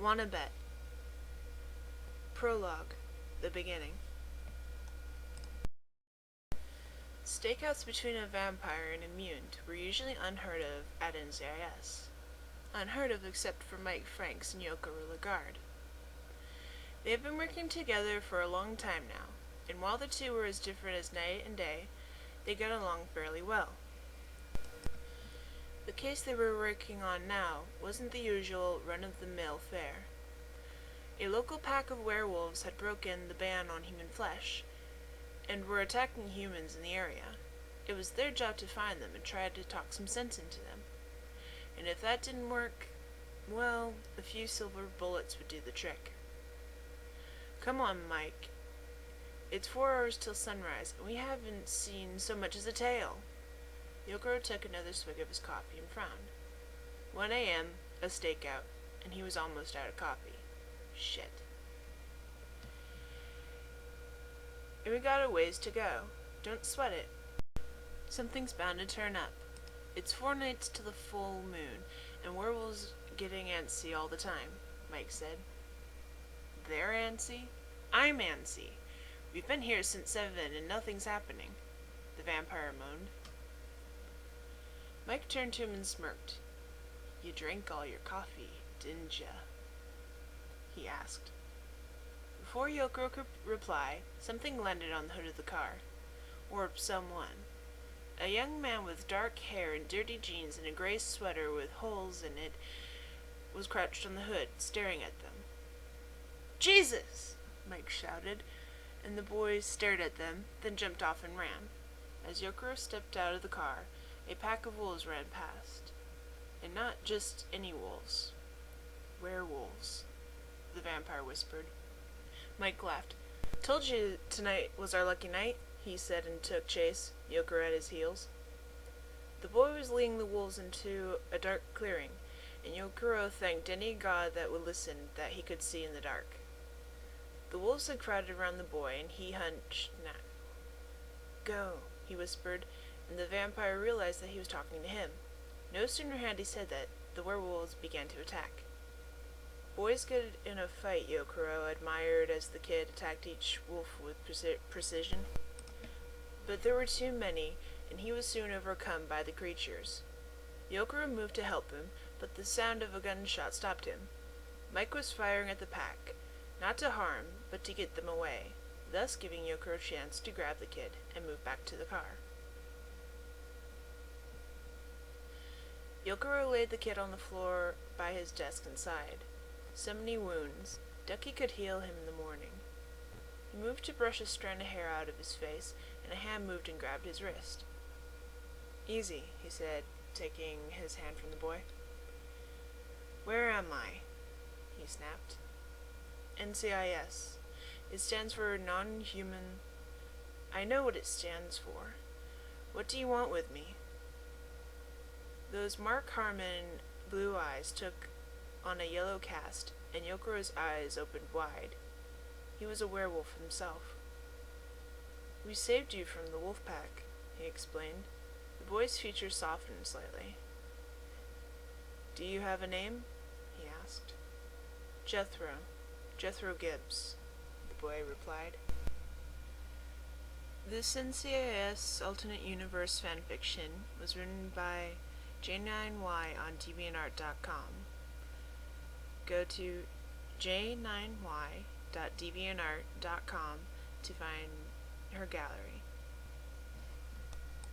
Wanna Bet. Prologue. The beginning. Stakeouts between a vampire and a mutant were usually unheard of at NCIS. Unheard of except for Mike Franks and Youkuro Legard. They have been working together for a long time now, and while the two were as different as night and day, they got along fairly well. The case they were working on now wasn't the usual run-of-the-mill fare. A local pack of werewolves had broken the ban on human flesh, and were attacking humans in the area. It was their job to find them and try to talk some sense into them. And if that didn't work, well, a few silver bullets would do the trick. Come on, Mike. It's 4 hours till sunrise, and we haven't seen so much as a tail. Youkuro took another swig of his coffee and frowned. 1 a.m., a stakeout, and he was almost out of coffee. Shit. And we got a ways to go. Don't sweat it. Something's bound to turn up. It's 4 nights to the full moon, and werewolves getting antsy all the time, Mike said. They're antsy? I'm antsy. We've been here since 7 and nothing's happening, the vampire moaned. Mike turned to him and smirked. You drank all your coffee, didn't ya? He asked. Before Youkuro could reply, something landed on the hood of the car. Or someone. A young man with dark hair and dirty jeans and a gray sweater with holes in it was crouched on the hood, staring at them. Jesus! Mike shouted, and the boys stared at them, then jumped off and ran. As Youkuro stepped out of the car, a pack of wolves ran past. And not just any wolves. Werewolves, the vampire whispered. Mike laughed. Told you tonight was our lucky night, he said and took chase, Youkuro at his heels. The boy was leading the wolves into a dark clearing, and Youkuro thanked any god that would listen that he could see in the dark. The wolves had crowded around the boy, and he hunched now. Go, he whispered, and the vampire realized that he was talking to him. No sooner had he said that, the werewolves began to attack. Boys good in a fight, Youkuro admired as the kid attacked each wolf with precision. But there were too many, and he was soon overcome by the creatures. Youkuro moved to help him, but the sound of a gunshot stopped him. Mike was firing at the pack, not to harm, but to get them away, thus giving Youkuro a chance to grab the kid and move back to the car. Youkuro laid the kid on the floor by his desk and sighed. So many wounds. Ducky could heal him in the morning. He moved to brush a strand of hair out of his face, and a hand moved and grabbed his wrist. Easy, he said, taking his hand from the boy. Where am I? He snapped. NCIS. It stands for Non-Human... I know what it stands for. What do you want with me? Those Mark Harmon blue eyes took on a yellow cast, and Yokuro's eyes opened wide. He was a werewolf himself. We saved you from the wolf pack, he explained. The boy's features softened slightly. Do you have a name? He asked. Jethro Gibbs, the boy replied. This NCIS Alternate Universe fanfiction was written by J9Y on DeviantArt.com. Go to j9y.deviantart.com to find her gallery.